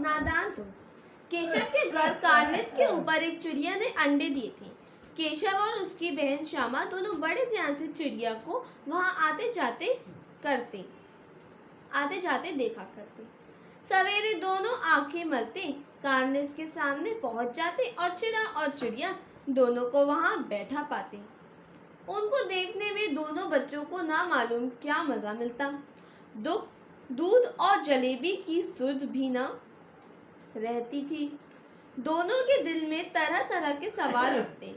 नादान दोस्त। केशव के घर कार्निस के ऊपर एक चिड़िया ने अंडे दिए थे। केशव और उसकी बहन श्यामा दोनों बड़े ध्यान से चिड़िया को वहां आते जाते देखा करते। सवेरे दोनों आंखें मलते कार्निस के सामने पहुंच जाते और चिड़िया दोनों को वहां बैठा पाते। उनको देखने में दोनों बच्चों को ना मालूम क्या मजा मिलता। दूध और जलेबी की सुध भी न रहती थी। दोनों के दिल में तरह तरह के सवाल उठते।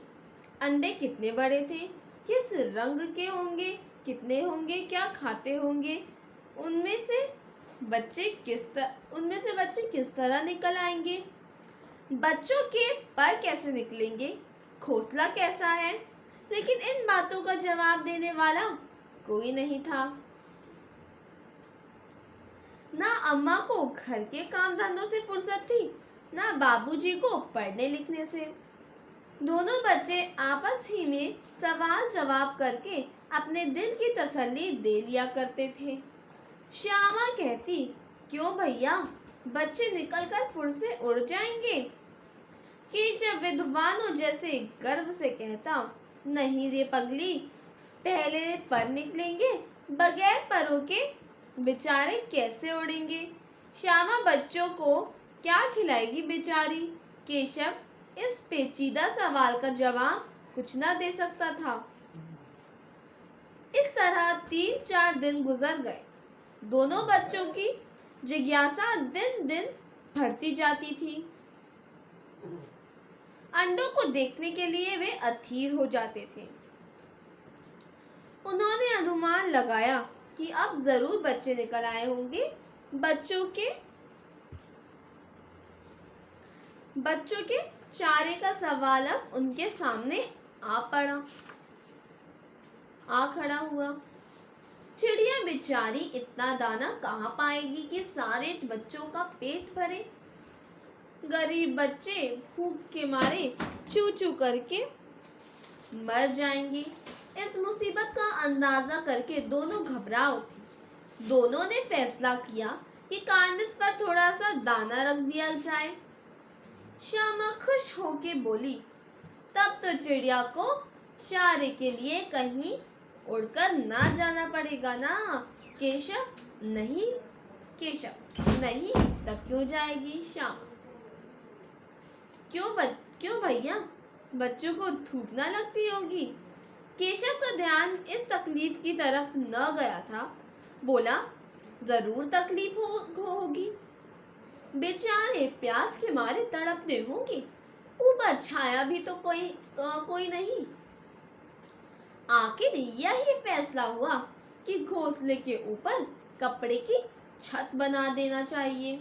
अंडे कितने बड़े थे, किस रंग के होंगे, कितने होंगे, क्या खाते होंगे, उनमें से बच्चे किस तरह निकल आएंगे, बच्चों के पर कैसे निकलेंगे, घोंसला कैसा है। लेकिन इन बातों का जवाब देने वाला कोई नहीं था। ना अम्मा को घर के काम धंधों से फुर्सत थी, ना बाबूजी को पढ़ने लिखने से। दोनों बच्चे आपस ही में सवाल जवाब करके अपने दिल की तसल्ली दे लिया करते थे। श्यामा कहती, क्यों भैया, बच्चे निकलकर फुर से उड़ जाएंगे। कि जब विद्वानों जैसे गर्व से कहता, नहीं रे पगली, पहले पर निकलेंगे, बगैर परों के बेचारे कैसे उड़ेंगे। श्यामा बच्चों को क्या खिलाएगी बेचारी। केशव इस पेचीदा सवाल का जवाब कुछ न दे सकता था। इस तरह 3-4 दिन गुजर गए। दोनों बच्चों की जिज्ञासा दिन दिन बढ़ती जाती थी। अंडों को देखने के लिए वे अधीर हो जाते थे। उन्होंने अनुमान लगाया कि अब जरूर बच्चे निकल आए होंगे। बच्चों के चारे का सवाल अब उनके सामने आ खड़ा हुआ। चिड़िया बेचारी इतना दाना कहाँ पाएगी कि सारे बच्चों का पेट भरे। गरीब बच्चे भूख के मारे चू चू करके मर जाएंगे। इस मुसीबत का अंदाजा करके दोनों घबरा उठे। दोनों ने फैसला किया कि कार्निस पर थोड़ा सा दाना रख दिया जाए। श्यामा खुश होके बोली, तब तो चिड़िया को चारे के लिए कहीं उड़कर ना जाना पड़ेगा ना। केशव नहीं, तब क्यों जाएगी श्यामा। क्यों भैया, बच्चों को धूप ना लगती होगी। केशव का ध्यान इस तकलीफ की तरफ न गया था। बोला, जरूर तकलीफ होगी, बेचारे प्यास के मारे तड़पते होंगे। ऊपर छाया भी तो कोई नहीं। आखिर यही फैसला हुआ कि घोंसले के ऊपर कपड़े की छत बना देना चाहिए।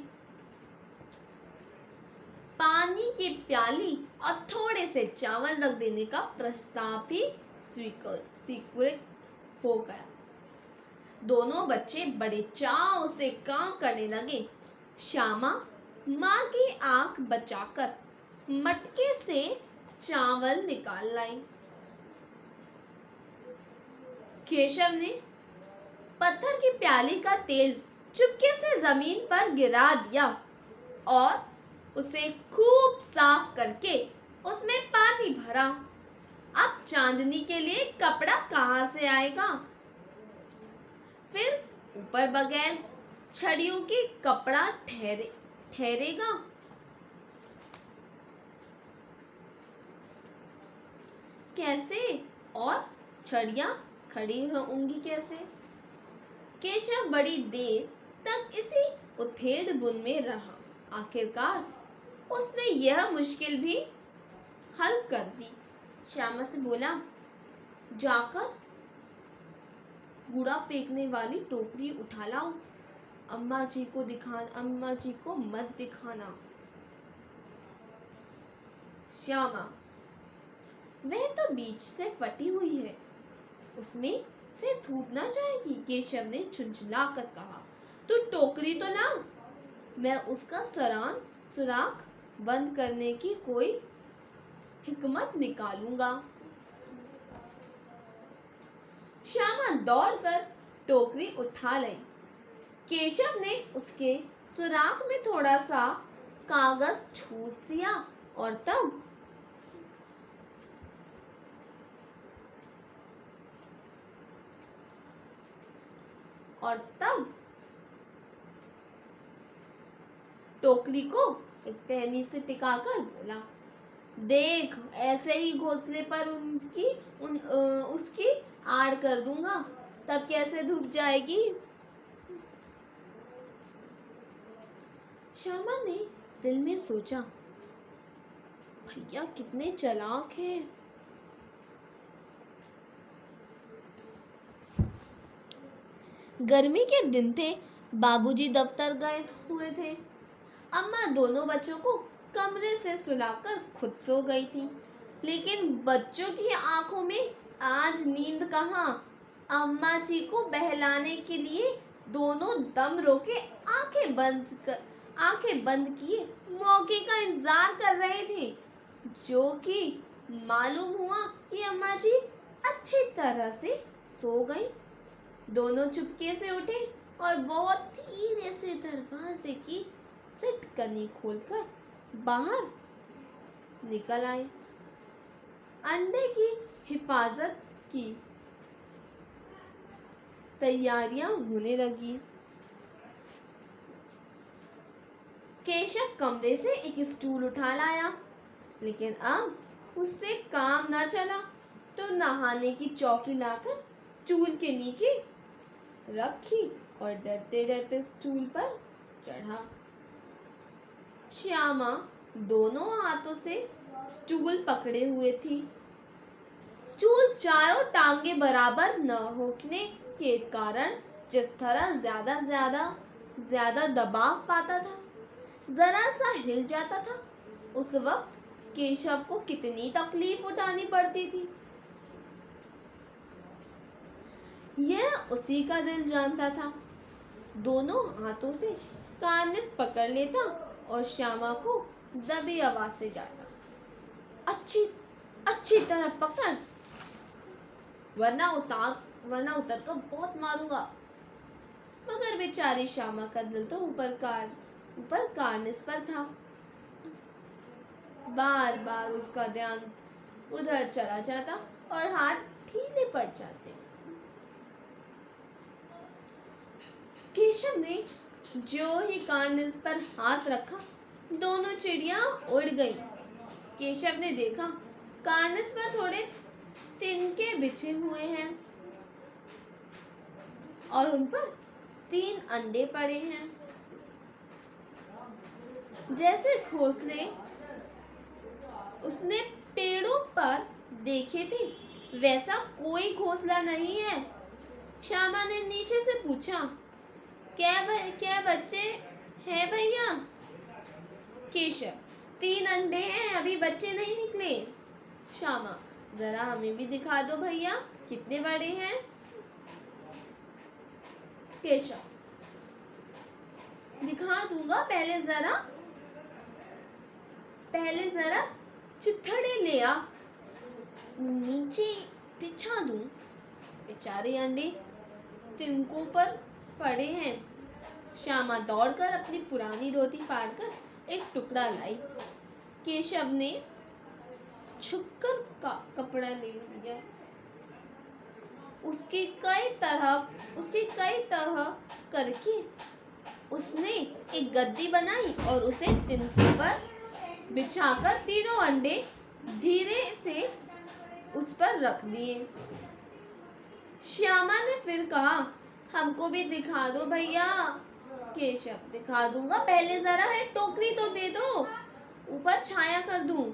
पानी की प्याली और थोड़े से चावल रख देने का प्रस्ताव भी स्वीकृत हो गया। दोनों बच्चे बड़े चाव से काम करने लगे। श्यामा माँ की आंख बचाकर मटके से चावल निकाल लाई। केशव ने पत्थर की प्याली का तेल चुपके से जमीन पर गिरा दिया और उसे खूब साफ करके उसमें पानी भरा। अब चांदनी के लिए कपड़ा कहाँ से आएगा। फिर ऊपर बगैर छड़ियों के कपड़ा ठहरेगा। कैसे, और छड़ियां खड़ी होंगी कैसे। केशव बड़ी देर तक इसी उथेड़ बुन में रहा। आखिरकार उसने यह मुश्किल भी हल कर दी। श्यामा से बोला, जाकर कूड़ा फेंकने वाली टोकरी उठा लाओ। अम्मा जी को मत दिखाना। श्यामा, वह तो बीच से फटी हुई है, उसमें से धूप ना जाएगी। केशव ने झुंझलाकर कहा, तू टोकरी तो ला, मैं उसका सुराख बंद करने की कोई हिकमत निकालूंगा। श्यामा दौड़कर टोकरी उठा लाई। केशव ने उसके सुराख में थोड़ा सा कागज ठूस दिया और तब टोकरी को एक टहनी से टिकाकर बोला, देख ऐसे ही घोंसले पर उसकी आड़ कर दूंगा, तब कैसे धूप जाएगी। श्यामा ने दिल में सोचा, भैया कितने चालाक हैं। गर्मी के दिन थे, बाबूजी दफ्तर गए हुए थे। अम्मा दोनों बच्चों को कमरे से सुलाकर खुद सो गई थी, लेकिन बच्चों की आंखों में आज नींद कहाँ। अम्मा जी को बहलाने के लिए दोनों दम रोके आंखें बंद किए मौके का इंतजार कर रहे थे, जो कि मालूम हुआ कि अम्मा जी अच्छी तरह से सो गई। दोनों चुपके से उठे और बहुत धीरे से दरवाजे की सिटकनी खोलकर बाहर निकल आए। अंडे की हिफाजत की तैयारियां होने लगी। केशव कमरे से एक स्टूल उठा लाया, लेकिन अब उससे काम न चला, तो नहाने की चौकी लाकर स्टूल के नीचे रखी और डरते डरते स्टूल पर चढ़ा। श्यामा दोनों हाथों से स्टूल पकड़े हुए थी। स्टूल चारों टांगे बराबर न होने के कारण जिस तरह ज्यादा दबाव पाता था, जरा सा हिल जाता था, उस वक्त केशव को कितनी तकलीफ उठानी पड़ती थी, यह उसी का दिल जानता था। दोनों हाथों से कार्निस पकड़ लेता और श्यामा को दबी आवाज से जाता, अच्छी तरह पकड़, वरना उतर कर बहुत मारूंगा। मगर बेचारी श्यामा का दिल तो ऊपर कार्निस पर था। बार बार उसका ध्यान उधर चला जाता और हाथ ढीले पड़ जाते। केशव ने जो ही कार्निस पर हाथ रखा, दोनों चिड़िया उड़ गई। केशव ने देखा कार्निस पर थोड़े तिनके बिछे हुए हैं और उन पर 3 अंडे पड़े हैं। जैसे घोंसले उसने पेड़ों पर देखे थे, वैसा कोई घोंसला नहीं है। श्यामा ने नीचे से पूछा, क्या बच्चे हैं भैया? केशव, 3 अंडे हैं, अभी बच्चे नहीं निकले। श्यामा, जरा हमें भी दिखा दो भैया, कितने बड़े हैं? केशव, दिखा दूंगा, पहले जरा चिथड़े ले आ, नीचे बिछा दूं। बेचारे अंडे तिनकों पर पड़े हैं। श्यामा दौड़कर अपनी पुरानी धोती फाड़कर एक टुकड़ा लाई। केशव ने छुपकर का कपड़ा ले लिया। उसकी कई तरह करके उसने एक गद्दी बनाई और उसे तिनकों पर बिछाकर तीनों अंडे धीरे से उस पर रख दिए। श्यामा ने फिर कहा, हमको भी दिखा दो भैया। केशव, दिखा दूंगा, पहले जरा है टोकरी तो दे दो, ऊपर छाया कर दूं।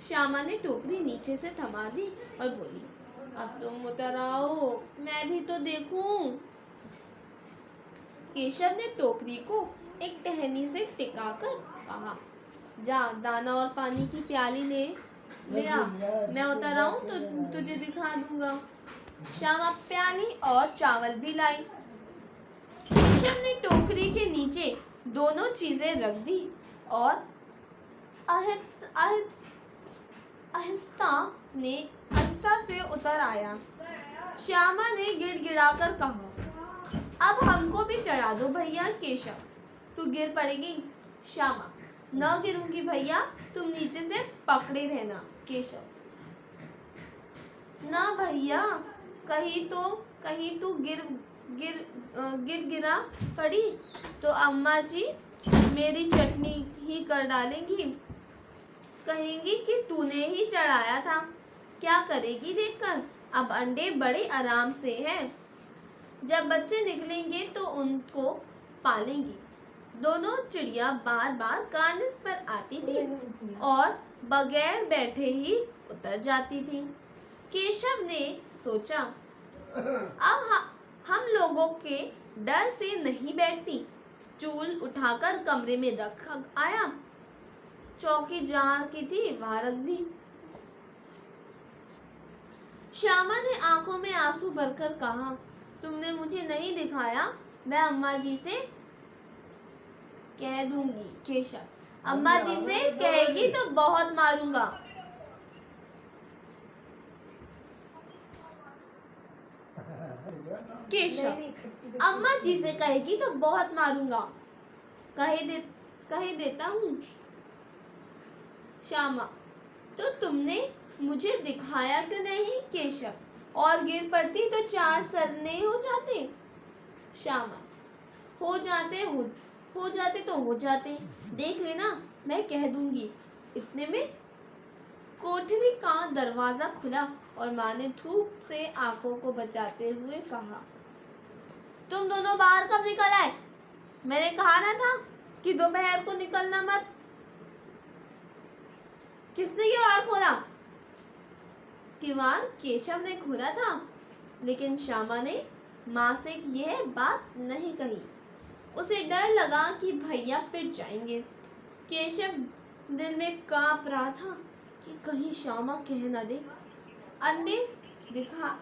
श्यामा ने टोकरी नीचे से थमा दी और बोली, अब तुम उतर आओ, मैं भी तो देखूं। केशव ने टोकरी को एक टहनी से टिकाकर कहा, जा दाना और पानी की प्याली ले आ, मैं उतर आऊं तो तुझे दिखा दूंगा। श्यामा प्याली और चावल भी लाई। केशव ने टोकरी के नीचे दोनों चीजें रख दी और आहिस्ता से उतर आया। श्यामा ने गिड़गिड़ाकर कहा, अब हमको भी चढ़ा दो भैया। केशव, तू गिर पड़ेगी। श्यामा, न गिरूंगी भैया, तुम नीचे से पकड़े रहना। केशव, ना भैया, कहीं तू गिरा पड़ी तो अम्मा जी मेरी चटनी ही कर डालेंगी, कहेंगी कि तूने ही चढ़ाया था। क्या करेगी देखकर, अब अंडे बड़े आराम से हैं, जब बच्चे निकलेंगे तो उनको पालेंगी। दोनों चिड़िया बार बार कार्निस पर आती थी और बगैर बैठे ही उतर जाती थी। केशव ने सोचा, अब हम लोगों के डर से नहीं बैठती। स्टूल उठाकर कमरे में रख आया, चौकी जहां की थी वहां रख दी। श्यामा ने आंखों में आंसू भरकर कहा, तुमने मुझे नहीं दिखाया, मैं अम्मा जी से कह दूंगी। केशव, अम्मा जी से कहेगी तो बहुत मारूंगा। केशव, अम्मा जी से कहेगी तो बहुत मारूंगा, कह देता हूँ। श्यामा, तो तुमने मुझे दिखाया क्यों नहीं? केशव, और गिर पड़ती तो 4 सरने हो जाते। श्यामा, हो जाते तो हो जाते, देख लेना, मैं कह दूंगी। इतने में कोठरी का दरवाजा खुला और माँ ने धूप से आंखों को बचाते हुए कहा, तुम दोनों बाहर कब निकल आए? मैंने कहा ना था कि दोपहर को निकलना मत। किसने किवाड़ खोला? किवाड़ केशव ने खोला था, लेकिन श्यामा ने माँ से यह बात नहीं कही। उसे डर लगा कि भैया पिट जाएंगे। केशव दिल में कांप रहा था कि कहीं श्यामा कह न दे। अंडे दिखा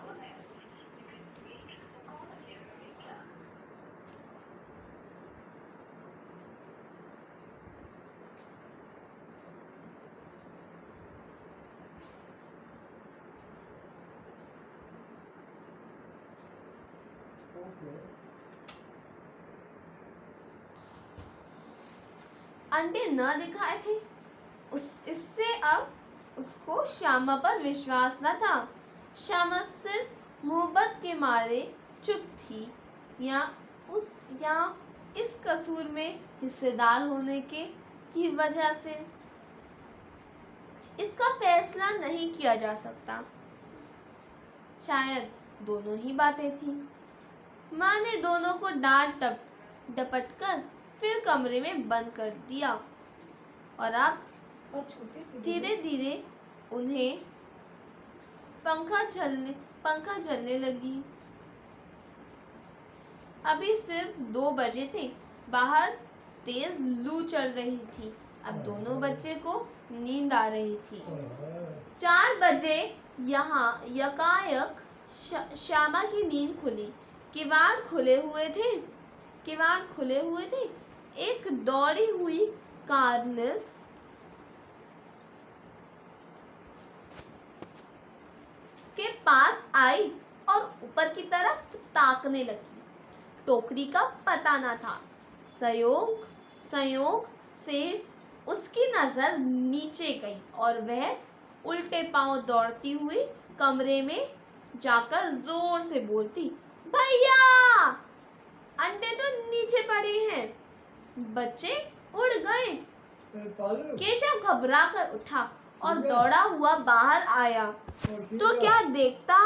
अंडे न दिखाए थे, इससे अब उसको श्यामा पर विश्वास न था। श्यामा सिर्फ मोहब्बत के मारे चुप थी, या इस कसूर में हिस्सेदार होने की वजह से। इसका फैसला नहीं किया जा सकता। शायद दोनों ही बातें थी। माँ ने दोनों को डांट डपट कर फिर कमरे में बंद कर दिया और अब धीरे धीरे उन्हें पंखा चलने लगी। अभी सिर्फ 2 बजे थे। बाहर तेज लू चल रही थी। अब दोनों बच्चे को नींद आ रही थी। 4 बजे यहाँ यकायक श्यामा की नींद खुली। किवाड़ खुले हुए थे। एक दौड़ी हुई कार्निस के पास आई और ऊपर की तरफ ताकने लगी। टोकरी का पता न था। संयोग से उसकी नजर नीचे गई और वह उल्टे पांव दौड़ती हुई कमरे में जाकर जोर से बोलती, भैया, अंडे तो नीचे पड़े हैं। बच्चे उड़ गए। केशव घबरा कर उठा और दौड़ा हुआ बाहर आया तो क्या देखता